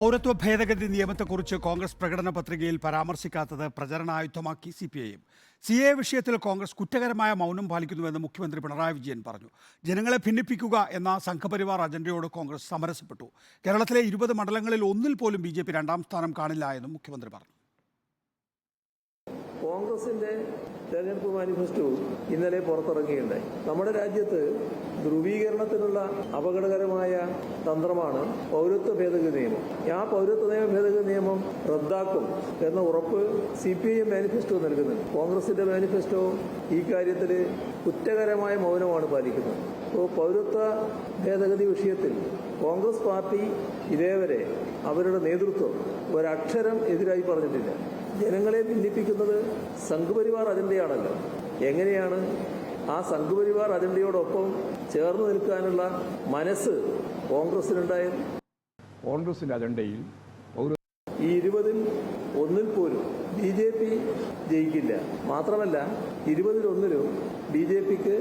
പൗരത്വ ഭേദഗതി നിയമത്തെക്കുറിച്ച് കോൺഗ്രസ് പ്രകടന പത്രികയിൽ പരാമർശിക്കാത്തത് പ്രചരണായുധമാക്കി സിപിഐഎം. CAA വിഷയത്തിൽ കോൺഗ്രസ് കുറ്റകരമായ മൗനം പാലിക്കുന്നുവെന്ന് മുഖ്യമന്ത്രി പിണറായി വിജയൻ പറഞ്ഞു. ജനങ്ങളെ ഭിന്നിപ്പിക്കുക എന്ന സംഘപരിവാർ അജണ്ടയോട് കോൺഗ്രസ് സമരസപ്പെട്ടു. കേരളത്തിലെ 20 മണ്ഡലങ്ങളിൽ ഒന്നിൽ പോലും BJP രണ്ടാം സ്ഥാനം കാണില്ല എന്നും മുഖ്യമന്ത്രി പറഞ്ഞു. കോൺഗ്രസിന്റെ തെരഞ്ഞെടുപ്പ് മാനിഫെസ്റ്റോ ഇന്നലെ പുറത്തിറങ്ങിയിട്ടുണ്ടായി. നമ്മുടെ രാജ്യത്ത് ധ്രുവീകരണത്തിനുള്ള അപകടകരമായ തന്ത്രമാണ് പൗരത്വ ഭേദഗതി നിയമം. ആ പൗരത്വ ഭേദഗതി നിയമം റദ്ദാക്കും എന്ന ഉറപ്പ് CPIM മാനിഫെസ്റ്റോ നൽകുന്നുണ്ട്. കോൺഗ്രസിന്റെ മാനിഫെസ്റ്റോ ഈ കാര്യത്തിൽ കുറ്റകരമായ മൗനമാണ് പാലിക്കുന്നത്. അപ്പോൾ പൗരത്വ ഭേദഗതി വിഷയത്തിൽ കോൺഗ്രസ് പാർട്ടി ഇതേവരെ അവരുടെ നേതൃത്വം ഒരക്ഷരം എതിരായി പറഞ്ഞിട്ടില്ല. ജനങ്ങളെ ഭിന്നിപ്പിക്കുന്നത് സംഘപരിവാർ അജണ്ടയാണല്ലോ. എങ്ങനെയാണ് ആ സംഘപരിവാർ അജണ്ടയോടൊപ്പം ചേർന്ന് നിൽക്കാനുള്ള മനസ്സ് കോൺഗ്രസിനുണ്ടായത്? കോൺഗ്രസിന്റെ അജണ്ടയിൽ ഈ 20-ൽ ഒന്നിൽ പോലും BJP ജയിക്കില്ല. മാത്രമല്ല 20-ൽ ഒന്നിലും BJPക്ക്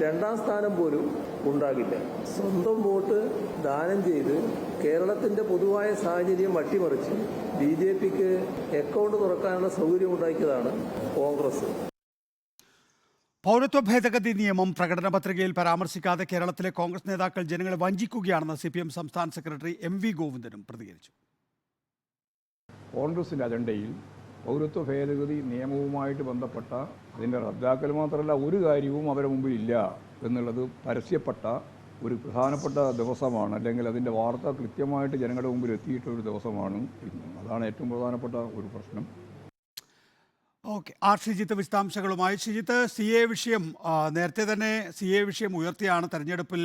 രണ്ടാം സ്ഥാനം പോലും ഉണ്ടാകില്ല. സ്വന്തം വോട്ട് ദാനം ചെയ്ത് കേരളത്തിന്റെ പൊതുവായ സാഹചര്യം അട്ടിമറിച്ച് BJPക്ക് അക്കൗണ്ട് തുറക്കാനുള്ള സൗകര്യം ഉണ്ടാക്കിയതാണ് കോൺഗ്രസ്. പൗരത്വ ഭേദഗതി നിയമം പ്രകടന പത്രികയിൽ പരാമർശിക്കാതെ കേരളത്തിലെ കോൺഗ്രസ് നേതാക്കൾ ജനങ്ങളെ വഞ്ചിക്കുകയാണെന്ന് CPM സംസ്ഥാന സെക്രട്ടറി MV ഗോവിന്ദനും പ്രതികരിച്ചു. കോൺഗ്രസിന്റെ അജണ്ടയിൽ പൗരത്വ ഭേദഗതി നിയമവുമായിട്ട് ബന്ധപ്പെട്ട അതിൻ്റെ റദ്ദാക്കൽ മാത്രമല്ല ഒരു കാര്യവും അവരുടെ മുമ്പിൽ ഇല്ല എന്നുള്ളത് പരസ്യപ്പെട്ട ഒരു പ്രധാനപ്പെട്ട ദിവസമാണ്, അല്ലെങ്കിൽ അതിൻ്റെ വാർത്ത കൃത്യമായിട്ട് ജനങ്ങളുടെ മുമ്പിൽ എത്തിയിട്ടൊരു ദിവസമാണ് ഇന്ന്. അതാണ് ഏറ്റവും പ്രധാനപ്പെട്ട ഒരു പ്രശ്നം. ഓക്കെ, ശ്രീജിത്ത് വിശദാംശങ്ങളുമായി. ശ്രീജിത്ത്, CA വിഷയം നേരത്തെ തന്നെ CA വിഷയം ഉയർത്തിയാണ് തെരഞ്ഞെടുപ്പിൽ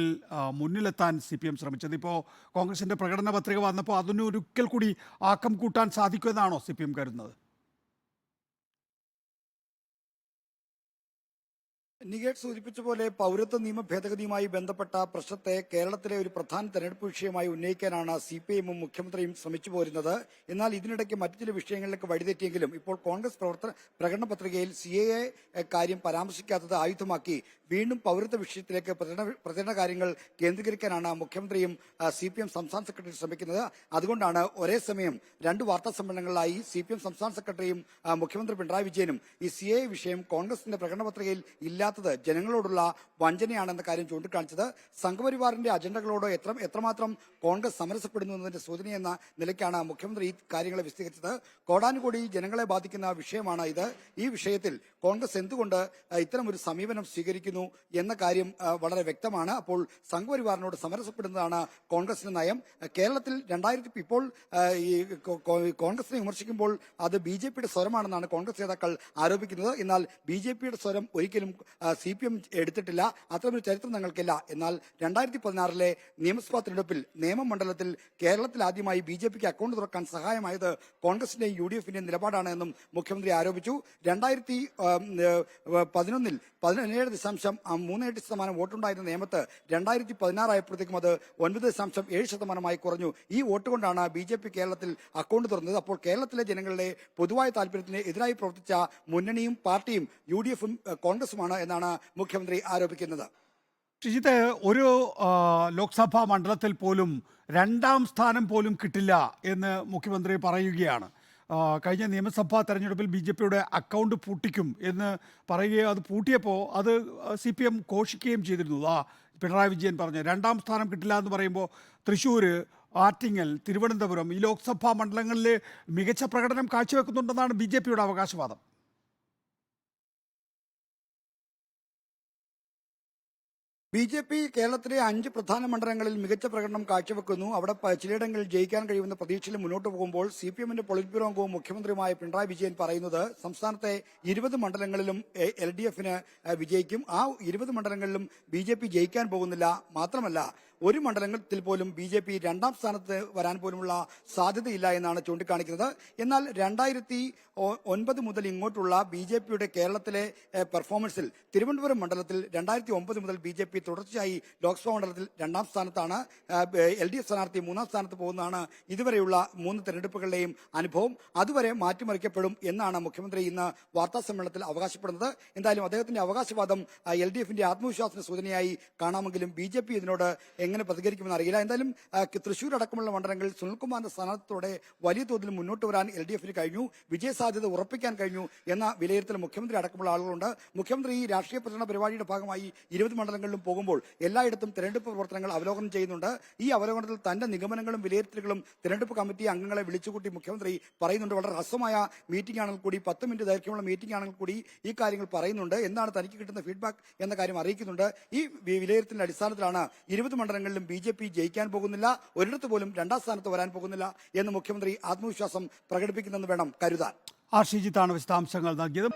മുന്നിലെത്താൻ CPM ശ്രമിച്ചത്. ഇപ്പോൾ കോൺഗ്രസിൻ്റെ പ്രകടന പത്രിക വന്നപ്പോൾ അതിനൊരിക്കൽ കൂടി ആക്കം കൂട്ടാൻ സാധിക്കുമെന്നാണോ CPM കരുതുന്നത്? നികേഷ് സൂചിപ്പിച്ച പോലെ പൗരത്വ നിയമ ഭേദഗതിയുമായി ബന്ധപ്പെട്ട പ്രശ്നത്തെ കേരളത്തിലെ ഒരു പ്രധാന തെരഞ്ഞെടുപ്പ് വിഷയമായി ഉന്നയിക്കാനാണ് CPIM മുഖ്യമന്ത്രിയും ശ്രമിച്ചു പോരുന്നത്. എന്നാൽ ഇതിനിടയ്ക്ക് മറ്റു ചില വിഷയങ്ങളിലേക്ക് വഴിതെറ്റിയെങ്കിലും ഇപ്പോൾ കോൺഗ്രസ് പ്രകടന പത്രികയിൽ CAA കാര്യം പരാമർശിക്കാത്തത് ആയുധമാക്കി വീണ്ടും പൗരത്വ വിഷയത്തിലേക്ക് പ്രചരണ കാര്യങ്ങൾ കേന്ദ്രീകരിക്കാനാണ് മുഖ്യമന്ത്രിയും CPM സംസ്ഥാന സെക്രട്ടറി ശ്രമിക്കുന്നത്. അതുകൊണ്ടാണ് ഒരേ സമയം രണ്ട് വാർത്താ സമ്മേളനങ്ങളിലായി CPM സംസ്ഥാന സെക്രട്ടറിയും മുഖ്യമന്ത്രി പിണറായി വിജയനും ഈ CAA വിഷയം കോൺഗ്രസിന്റെ പ്രകടന പത്രികയിൽ ഇല്ലാത്തത് ജനങ്ങളോടുള്ള വഞ്ചനയാണെന്ന കാര്യം ചൂണ്ടിക്കാണിച്ചത്. സംഘപരിവാറിന്റെ അജണ്ടകളോട് എത്രമാത്രം കോൺഗ്രസ് സമരസപ്പെടുന്നു എന്നതിന്റെ സൂചനയെന്ന നിലയ്ക്കാണ് മുഖ്യമന്ത്രി ഈ കാര്യങ്ങളെ വിശദീകരിച്ചത്. കോടാനുകോടി ജനങ്ങളെ ബാധിക്കുന്ന വിഷയമാണ് ഇത്. ഈ വിഷയത്തിൽ കോൺഗ്രസ് എന്തുകൊണ്ട് ഇത്തരമൊരു സമീപനം സ്വീകരിക്കുന്നു എന്ന കാര്യം വളരെ വ്യക്തമാണ്. അപ്പോൾ സംഘപരിവാറിനോട് സമരസപ്പെടുന്നതാണ് കോൺഗ്രസിന്റെ നയം. കേരളത്തിൽ ഇപ്പോൾ ഈ കോൺഗ്രസിനെ വിമർശിക്കുമ്പോൾ അത് BJPയുടെ സ്വരമാണെന്നാണ് കോൺഗ്രസ് നേതാക്കൾ ആരോപിക്കുന്നത്. എന്നാൽ BJPയുടെ സ്വരം ഒരിക്കലും CPM എടുത്തിട്ടില്ല. അത്തരമൊരു ചരിത്രം ഞങ്ങൾക്കില്ല. എന്നാൽ 2016 നിയമസഭാ തെരഞ്ഞെടുപ്പിൽ നേമമണ്ഡലത്തിൽ കേരളത്തിൽ ആദ്യമായി BJPക്ക് അക്കൗണ്ട് തുറക്കാൻ സഹായമായത് കോൺഗ്രസിന്റെയും UDFന്റെയും നിലപാടാണ് എന്നും മുഖ്യമന്ത്രി ആരോപിച്ചു. 2011 17.38% വോട്ടുണ്ടായിരുന്ന നേമത്ത് 2016 ആയപ്പോഴത്തേക്കും അത് 9.7% കുറഞ്ഞു. ഈ വോട്ട് കൊണ്ടാണ് BJP കേരളത്തിൽ അക്കൗണ്ട് തുറന്നത്. അപ്പോൾ കേരളത്തിലെ ജനങ്ങളുടെ പൊതുവായ താല്പര്യത്തിന് എതിരായി പ്രവർത്തിച്ച മുന്നണിയും പാർട്ടിയും UDFും കോൺഗ്രസുമാണ് എന്നാണ് മുഖ്യമന്ത്രി ആരോപിക്കുന്നത്. ശ്രീജിത്ത്, ഒരു ലോക്സഭാ മണ്ഡലത്തിൽ പോലും രണ്ടാം സ്ഥാനം പോലും കിട്ടില്ല എന്ന് മുഖ്യമന്ത്രി പറയുകയാണ്. കഴിഞ്ഞ നിയമസഭാ തെരഞ്ഞെടുപ്പിൽ BJPയുടെ അക്കൗണ്ട് പൂട്ടിക്കും എന്ന് പറയുകയും അത് പൂട്ടിയപ്പോൾ അത് CPM ഘോഷിക്കുകയും ചെയ്തിരുന്നു. പിണറായി വിജയൻ പറഞ്ഞു രണ്ടാം സ്ഥാനം കിട്ടില്ല എന്ന് പറയുമ്പോൾ തൃശ്ശൂർ, ആറ്റിങ്ങൽ, തിരുവനന്തപുരം ഈ ലോക്സഭാ മണ്ഡലങ്ങളിൽ മികച്ച പ്രകടനം കാഴ്ചവെക്കുന്നുണ്ടെന്നാണ് BJPയുടെ അവകാശവാദം. BJP കേരളത്തിലെ 5 പ്രധാന മണ്ഡലങ്ങളിൽ മികച്ച പ്രകടനം കാഴ്ചവെക്കുന്നു. അവിടെ ചിലയിടങ്ങളിൽ ജയിക്കാൻ കഴിയുമെന്ന പ്രതീക്ഷയിൽ മുന്നോട്ട് പോകുമ്പോൾ CPMന്റെ പൊളിറ്റ് ബ്യൂറോ അംഗവും മുഖ്യമന്ത്രിയുമായ പിണറായി വിജയൻ പറയുന്നത് സംസ്ഥാനത്തെ 20 മണ്ഡലങ്ങളിലും LDFന് വിജയിക്കും. ആ 20 മണ്ഡലങ്ങളിലും BJP ജയിക്കാൻ പോകുന്നില്ല. മാത്രമല്ല ഒരു മണ്ഡലത്തിൽ പോലും BJP രണ്ടാം സ്ഥാനത്ത് വരാൻ പോലുമുള്ള സാധ്യതയില്ല എന്നാണ് ചൂണ്ടിക്കാണിക്കുന്നത്. എന്നാൽ 2009 മുതൽ ഇങ്ങോട്ടുള്ള BJPയുടെ കേരളത്തിലെ പെർഫോമൻസിൽ തിരുവനന്തപുരം മണ്ഡലത്തിൽ 2009 മുതൽ BJP തുടർച്ചയായി ലോക്സഭാ മണ്ഡലത്തിൽ രണ്ടാം സ്ഥാനത്താണ്. LDF സ്ഥാനാർത്ഥി മൂന്നാം സ്ഥാനത്ത് പോകുന്നതാണ് ഇതുവരെയുള്ള 3 തെരഞ്ഞെടുപ്പുകളുടെയും അനുഭവം. അതുവരെ മാറ്റിമറിക്കപ്പെടും എന്നാണ് മുഖ്യമന്ത്രി ഇന്ന് വാർത്താ സമ്മേളനത്തിൽ അവകാശപ്പെടുന്നത്. എന്തായാലും അദ്ദേഹത്തിന്റെ അവകാശവാദം LDFന്റെ ആത്മവിശ്വാസത്തിന് സൂചനയായി കാണാമെങ്കിലും BJP ഇതിനോട് എങ്ങനെ പ്രതികരിക്കുമെന്ന് അറിയില്ല. എന്തായാലും തൃശൂർ അടക്കമുള്ള മണ്ഡലങ്ങളിൽ സുനിൽകുമാറിന്റെ സ്ഥാനാർത്ഥിയോടെ വലിയ തോതിൽ മുന്നോട്ട് വരാൻ LDF-ന് കഴിഞ്ഞു, വിജയസാധ്യത ഉറപ്പിക്കാൻ കഴിഞ്ഞു എന്ന വിലയിരുത്തൽ മുഖ്യമന്ത്രി അടക്കമുള്ള ആളുകളുണ്ട്. മുഖ്യമന്ത്രി ഈ രാഷ്ട്രീയ പ്രചരണ പരിപാടിയുടെ ഭാഗമായി 20 മണ്ഡലങ്ങളിലും പോകുമ്പോൾ എല്ലായിടത്തും തെരഞ്ഞെടുപ്പ് പ്രവർത്തനങ്ങൾ അവലോകനം ചെയ്യുന്നുണ്ട്. ഈ അവലോകനത്തിൽ തന്റെ നിഗമനങ്ങളും വിലയിരുത്തലുകളും തെരഞ്ഞെടുപ്പ് കമ്മിറ്റി അംഗങ്ങളെ വിളിച്ചുകൂട്ടി മുഖ്യമന്ത്രി പറയുന്നുണ്ട്. വളരെ ഹ്രസ്വമായ മീറ്റിംഗ് ആണെങ്കിൽ കൂടി 10 മിനിറ്റ് ദൈർഘ്യമുള്ള മീറ്റിംഗ് ആണെങ്കിൽ കൂടി ഈ കാര്യങ്ങൾ പറയുന്നുണ്ട്. എന്താണ് തനിക്ക് കിട്ടുന്ന ഫീഡ്ബാക്ക് എന്ന കാര്യം അറിയിക്കുന്നുണ്ട്. ഈ വിലയിരുത്തലിന്റെ അടിസ്ഥാനത്തിലാണ് 20 മണ്ഡലങ്ങളിലും BJP ജയിക്കാൻ പോകുന്നില്ല, ഒരിടത്ത് പോലും 2ാം സ്ഥാനത്ത് വരാൻ പോകുന്നില്ല എന്ന് മുഖ്യമന്ത്രി ആത്മവിശ്വാസം പ്രകടിപ്പിക്കുന്നെന്ന് വേണം കരുതാൻ. ഷിജിത്താണ് വിശദാംശങ്ങൾ നൽകിയത്.